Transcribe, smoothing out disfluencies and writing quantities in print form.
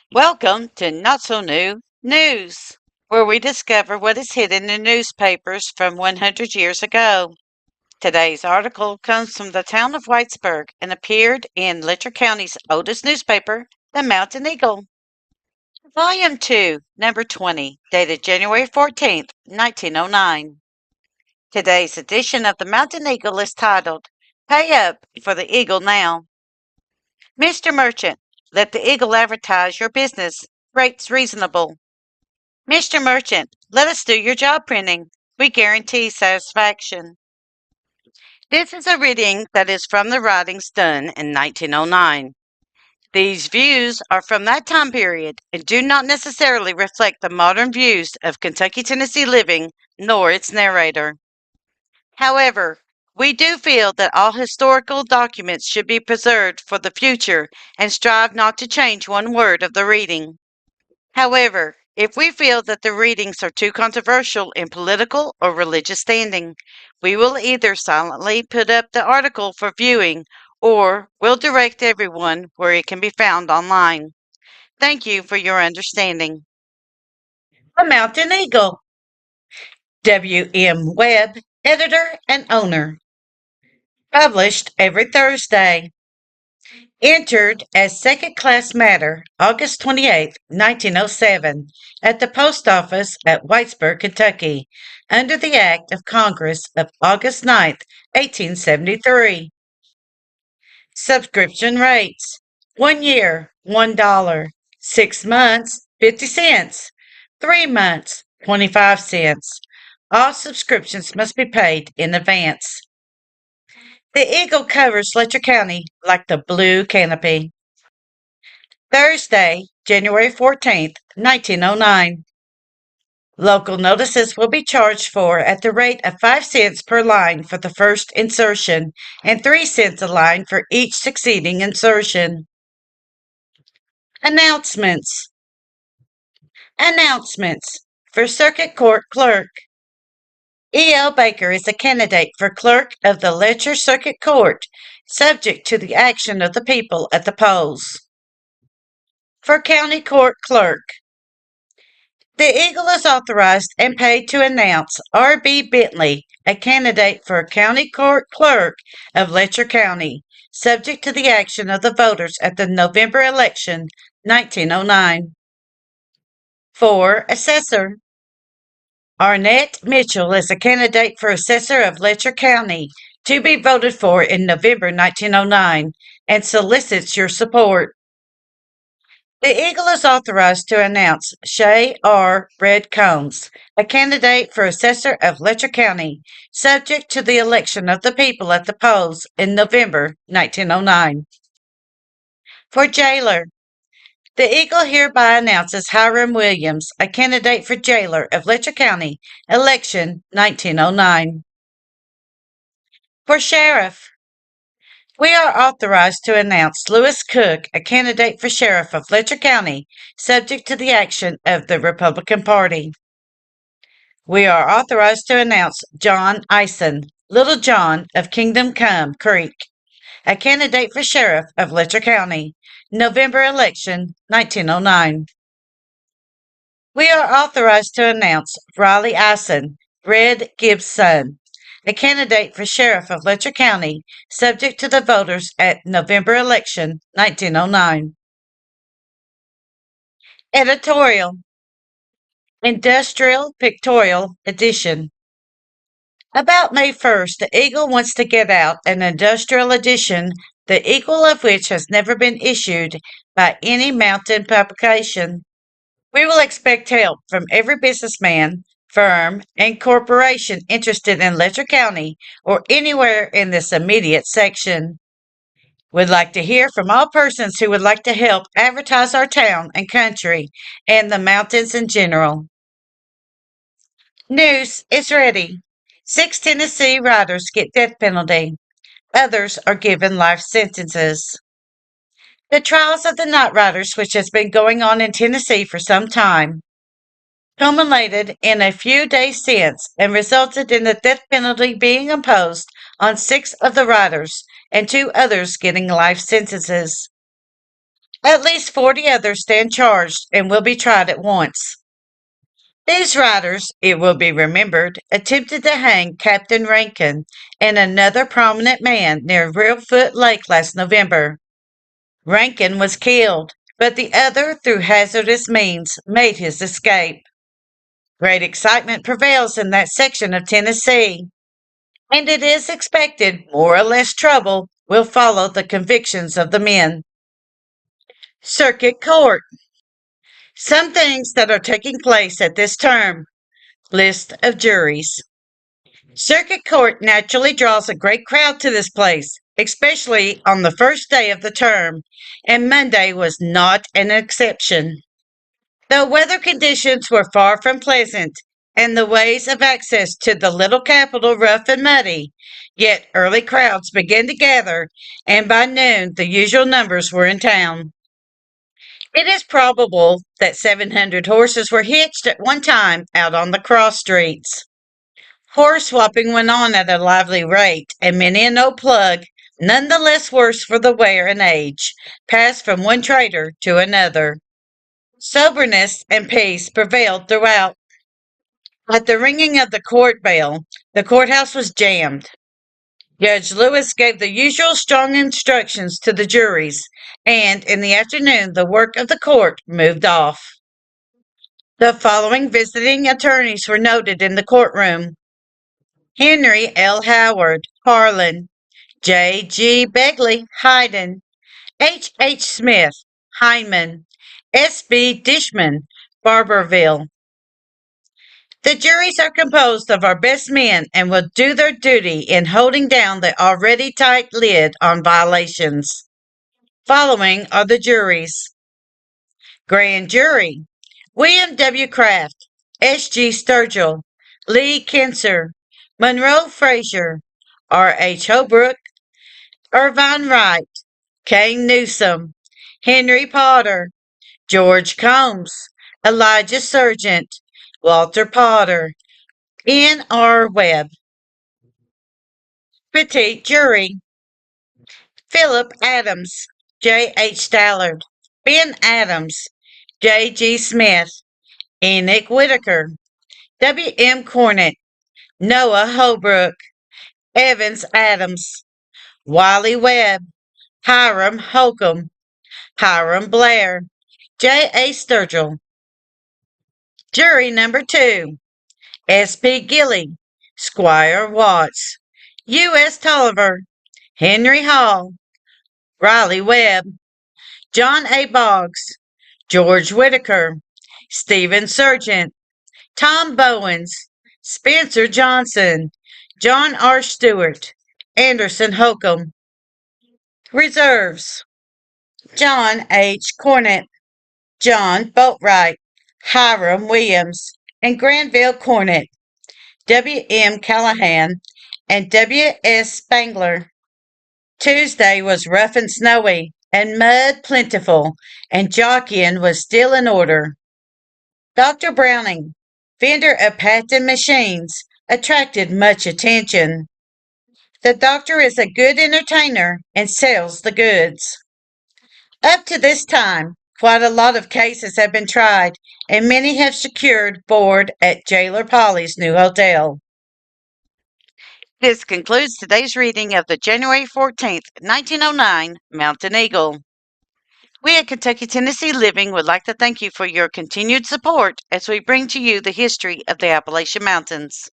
Welcome to Not So New News, where we discover what is hidden in newspapers from 100 years ago. Today's article comes from the town of Whitesburg and appeared in Letcher County's oldest newspaper, the Mountain Eagle. Volume 2, Number 20, dated January 14th, 1909. Today's edition of the Mountain Eagle is titled, Pay Up for the Eagle Now. Mr. Merchant, let the Eagle advertise your business. Rates reasonable. Mr. Merchant, let us do your job printing. We guarantee satisfaction. This is a reading that is from the writings done in 1909. These views are from that time period and do not necessarily reflect the modern views of Kentucky Tennessee living nor its narrator. However, we do feel that all historical documents should be preserved for the future and strive not to change one word of the reading. However, if we feel that the readings are too controversial in political or religious standing, we will either silently put up the article for viewing or will direct everyone where it can be found online. Thank you for your understanding. The Mountain Eagle. W.M. Webb, editor and owner. Published every Thursday. Entered as second-class matter August 28, 1907, at the post office at Whitesburg, Kentucky, under the Act of Congress of August 9, 1873. Subscription rates: 1 year, $1; 6 months, 50 cents; 3 months, 25 cents. All subscriptions must be paid in advance. The Eagle covers Letcher County like the blue canopy. Thursday, January 14th, 1909. Local notices will be charged for at the rate of 5 cents per line for the first insertion and 3 cents a line for each succeeding insertion. Announcements. Announcements for Circuit Court Clerk. E.L. Baker is a candidate for clerk of the Letcher Circuit Court, subject to the action of the people at the polls. For County Court Clerk. The Eagle is authorized and paid to announce R.B. Bentley, a candidate for County Court Clerk of Letcher County, subject to the action of the voters at the November election, 1909. For Assessor. Arnett Mitchell is a candidate for Assessor of Letcher County, to be voted for in November 1909, and solicits your support. The Eagle is authorized to announce Shay R. Red Combs, a candidate for Assessor of Letcher County, subject to the election of the people at the polls in November 1909. For Jailer. The Eagle hereby announces Hiram Williams, a candidate for Jailer of Letcher County, election 1909. For Sheriff. We are authorized to announce Lewis Cook, a candidate for Sheriff of Letcher County, subject to the action of the Republican Party. We are authorized to announce John Eisen, Little John of Kingdom Come Creek, a candidate for Sheriff of Letcher County, November election, 1909. We are authorized to announce Riley Eisen, Red Gibbs' son, a candidate for Sheriff of Letcher County, subject to the voters at November election, 1909. Editorial. Industrial Pictorial Edition. About May 1st, the Eagle wants to get out an industrial edition, the equal of which has never been issued by any mountain publication. We will expect help from every businessman, firm, and corporation interested in Letcher County or anywhere in this immediate section. We'd like to hear from all persons who would like to help advertise our town and country and the mountains in general. News is ready. 6 Tennessee riders get death penalty. Others are given life sentences. The trials of the night riders, which has been going on in Tennessee for some time, culminated in a few days since and resulted in the death penalty being imposed on 6 of the riders and 2 others getting life sentences. At least 40 others stand charged and will be tried at once. These riders, it will be remembered, attempted to hang Captain Rankin and another prominent man near Reelfoot Lake last November. Rankin was killed, but the other, through hazardous means, made his escape. Great excitement prevails in that section of Tennessee, and it is expected more or less trouble will follow the convictions of the men. Circuit Court. Some things that are taking place at this term. List of juries. Circuit Court naturally draws a great crowd to this place, especially on the first day of the term, and Monday was not an exception. Though weather conditions were far from pleasant, and the ways of access to the little capital rough and muddy, yet early crowds began to gather, and by noon the usual numbers were in town. It is probable that 700 horses were hitched at one time out on the cross streets. Horse swapping went on at a lively rate, and many an old plug, none the less worse for the wear and age, passed from one trader to another. Soberness and peace prevailed throughout. At the ringing of the court bell, the courthouse was jammed. Judge Lewis gave the usual strong instructions to the juries, and in the afternoon the work of the court moved off. The following visiting attorneys were noted in the courtroom: Henry L. Howard, Harlan; J. G. Begley, Hyden; H. H. Smith, Heineman; S. B. Dishman, Barberville. The juries are composed of our best men and will do their duty in holding down the already tight lid on violations. Following are the juries. Grand Jury: William W. Kraft, S. G. Sturgill, Lee Kinser, Monroe Frazier, R. H. Holbrook, Irvine Wright, Kane Newsom, Henry Potter, George Combs, Elijah Sergent, Walter Potter, N. R. Webb. Petite Jury: Philip Adams, J. H. Stallard, Ben Adams, J. G. Smith, Enoch Whitaker, W. M. Cornett, Noah Holbrook, Evans Adams, Wiley Webb, Hiram Holcomb, Hiram Blair, J. A. Sturgill. Jury number 2: S. P. Gilley, Squire Watts, U. S. Tolliver, Henry Hall, Riley Webb, John A. Boggs, George Whitaker, Stephen Sergent, Tom Bowens, Spencer Johnson, John R. Stewart, Anderson Holcomb. Reserves: John H. Cornett, John Boatwright, Hiram Williams, and Granville Cornett, W. M. Callahan, and W. S. Spangler. Tuesday was rough and snowy, and mud plentiful, and jockeying was still in order. Dr. Browning, vendor of patent machines, attracted much attention. The doctor is a good entertainer and sells the goods. Up to this time, quite a lot of cases have been tried, and many have secured board at Jailer Polly's new hotel. This concludes today's reading of the January 14th, 1909 Mountain Eagle. We at Kentucky Tennessee Living would like to thank you for your continued support as we bring to you the history of the Appalachian Mountains.